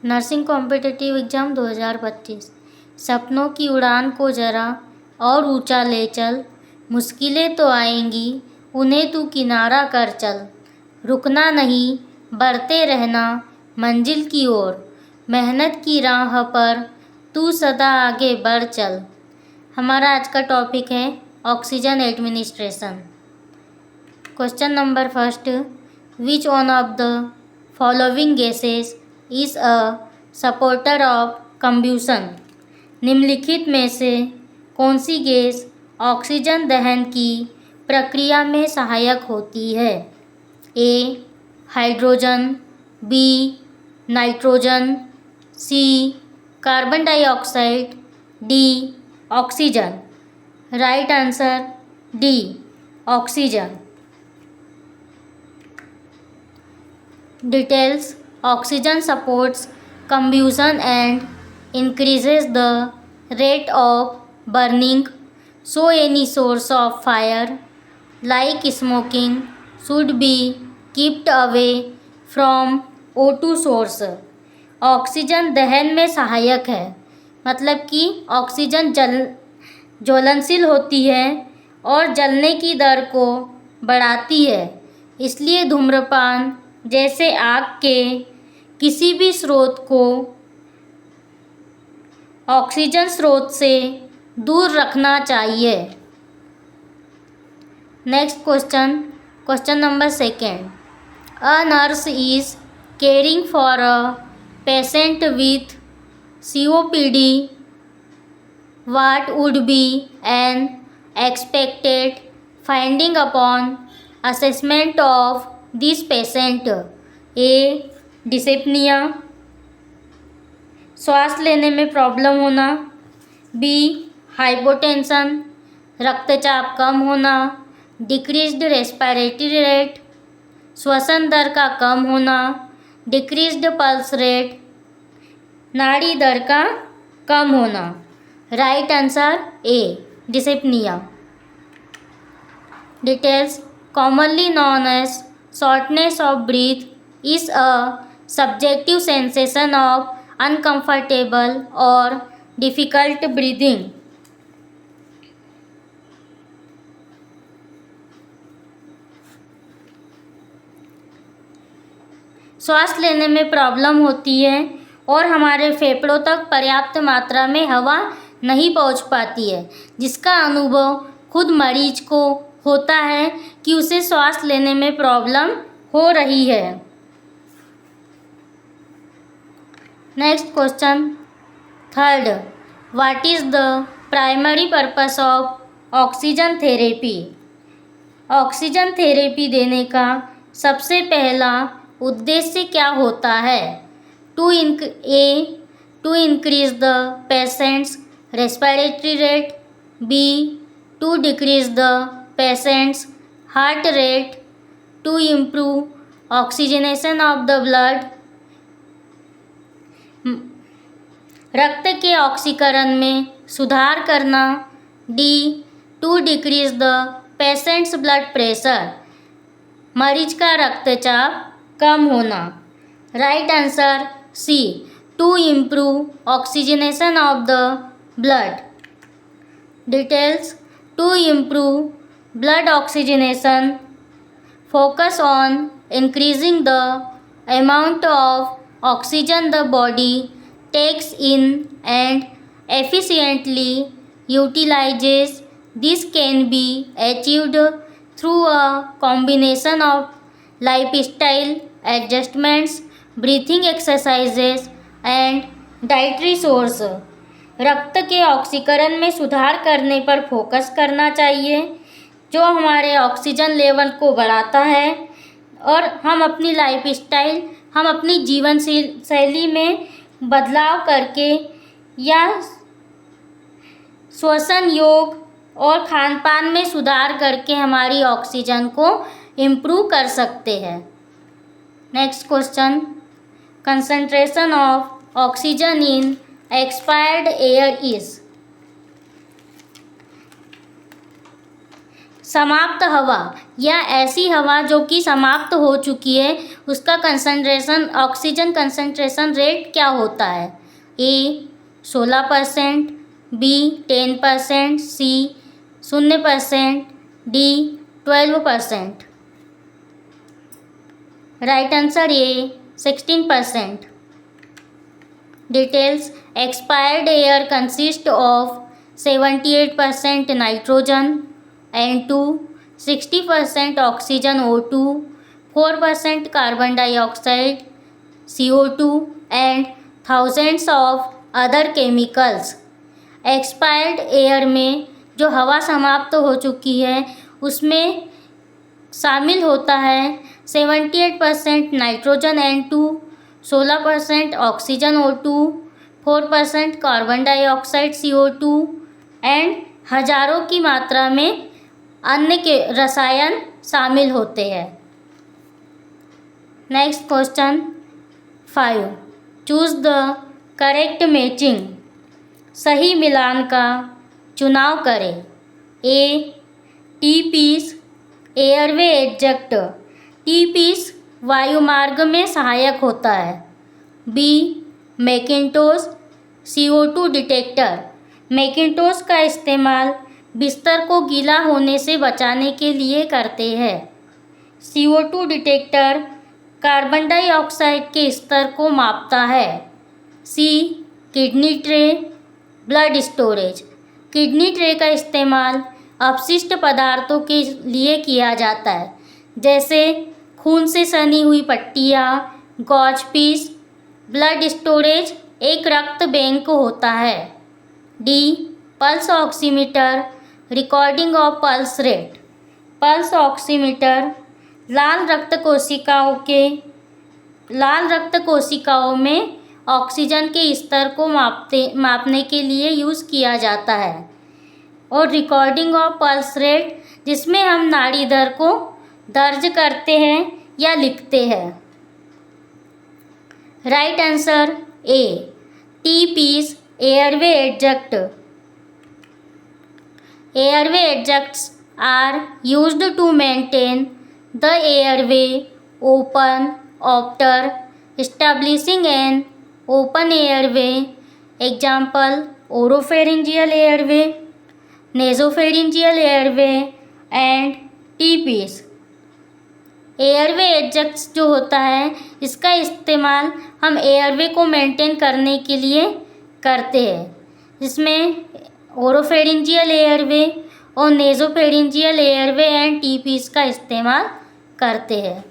Nursing competitive exam 2025। सपनों की उड़ान को ज़रा और ऊंचा ले चल, मुश्किलें तो आएंगी, उन्हें तू किनारा कर चल। रुकना नहीं, बढ़ते रहना मंजिल की ओर, मेहनत की राह पर तू सदा आगे बढ़ चल। हमारा आज का टॉपिक है oxygen administration. Question number first, which one of the following gases is a supporter of combustion? निम्नलिखित में से कौन सी गैस ऑक्सीजन दहन की प्रक्रिया में सहायक होती है? A hydrogen, B nitrogen, C carbon dioxide, D oxygen. Right answer D oxygen. Details: oxygen supports combustion and increases the rate of burning, so any source of fire, like smoking, should be kept away from O2 source. Oxygen दहन में सहायक है, मतलब कि oxygen ज्वलनशील होती है और जलने की दर को बढ़ाती है, इसलिए धूम्रपान जैसे आग के किसी भी स्रोत को ऑक्सीजन स्रोत से दूर रखना चाहिए। Next question number second, a nurse is caring for a patient with COPD. What would be an expected finding upon assessment of this patient? ए डिसेप्निया, श्वास लेने में प्रॉब्लम होना, बी हाइपोटेंशन, रक्तचाप कम होना, डिक्रीज्ड रेस्पिरेटरी रेट, श्वसन दर का कम होना, डिक्रीज्ड पल्स रेट, नाड़ी दर का कम होना। Right answer A dyspnoea. Details: commonly known as shortness of breath is a subjective sensation of uncomfortable or difficult breathing. श्वास लेने में प्रॉब्लम होती है और हमारे फेफड़ों तक पर्याप्त मात्रा में हवा नहीं पहुंच पाती है, जिसका अनुभव खुद मरीज को होता है कि उसे श्वास लेने में प्रॉब्लम हो रही है। Next question third, what is the primary purpose of oxygen therapy? Oxygen therapy देने का सबसे पहला उद्देश्य क्या होता है? To increase the patient's respiratory rate, B to decrease the patient's heart rate, to improve oxygenation of the blood, रक्त के ऑक्सीकरण में सुधार करना, D to decrease the patient's blood pressure, मरीज का रक्तचाप कम होना। Right answer C to improve oxygenation of the blood. Details: to improve blood oxygenation focus on increasing the amount of oxygen the body takes in and efficiently utilizes. This can be achieved through a combination of lifestyle adjustments, breathing exercises and dietary source. रक्त के ऑक्सीकरण में सुधार करने पर focus करना चाहिए, जो हमारे ऑक्सीजन लेवल को बढ़ाता है, और हम अपनी जीवन शैली में बदलाव करके या श्वसन योग और खान पान में सुधार करके हमारी ऑक्सीजन को इम्प्रूव कर सकते हैं। Next question, concentration of oxygen in expired air is? समाप्त हवा या ऐसी हवा जो कि समाप्त हो चुकी है, उसका कंसंट्रेशन, ऑक्सीजन कंसंट्रेशन रेट क्या होता है? A 16%, B 10%, C 0%, D 12%। Right answer A 16%। Details: expired air consist of 78% nitrogen N2, 60% oxygen O2, 4% carbon dioxide CO2 and thousands of other chemicals. Expired air में जो हवा समाप्त हो चुकी है उसमें शामिल होता है 78% nitrogen N2, 16% oxygen O2, 4% carbon dioxide CO2 and हजारों की मात्रा में अन्य के रसायन शामिल होते हैं। Next question 5, choose the correct matching. सही मिलान का चुनाव करें। A T piece airway adjunct, T piece वायुमार्ग में सहायक होता है। B Macintosh CO2 detector, Macintosh का इस्तेमाल बिस्तर को गीला होने से बचाने के लिए करते हैं। CO2 डिटेक्टर कार्बन डाइऑक्साइड के स्तर को मापता है। C kidney tray blood storage, kidney tray का इस्तेमाल अपशिष्ट पदार्थों के लिए किया जाता है, जैसे खून से सनी हुई पट्टियाँ, गॉज पीस। ब्लड स्टोरेज एक रक्त बैंक होता है। D pulse oximeter, recording of pulse rate, pulse oximeter लाल रक्त कोशिकाओं में ऑक्सीजन के स्तर को मापने के लिए यूज़ किया जाता है। और रिकॉर्डिंग ऑफ पल्स रेट जिसमें हम नाड़ी दर को दर्ज करते हैं या लिखते हैं। Right answer A T piece airway adjunct. Airway adjuncts are used to maintain the airway open after establishing an open airway. Example: oropharyngeal airway, nasopharyngeal airway and T-piece। Airway adjuncts जो होता है इसका इस्तेमाल हम एयरवे को maintain करने के लिए करते हैं, जिसमें ओरोफेरिंजियल एयरवे और नेजोफेरिंजियल एयरवे एंड टी पीस का इस्तेमाल करते हैं।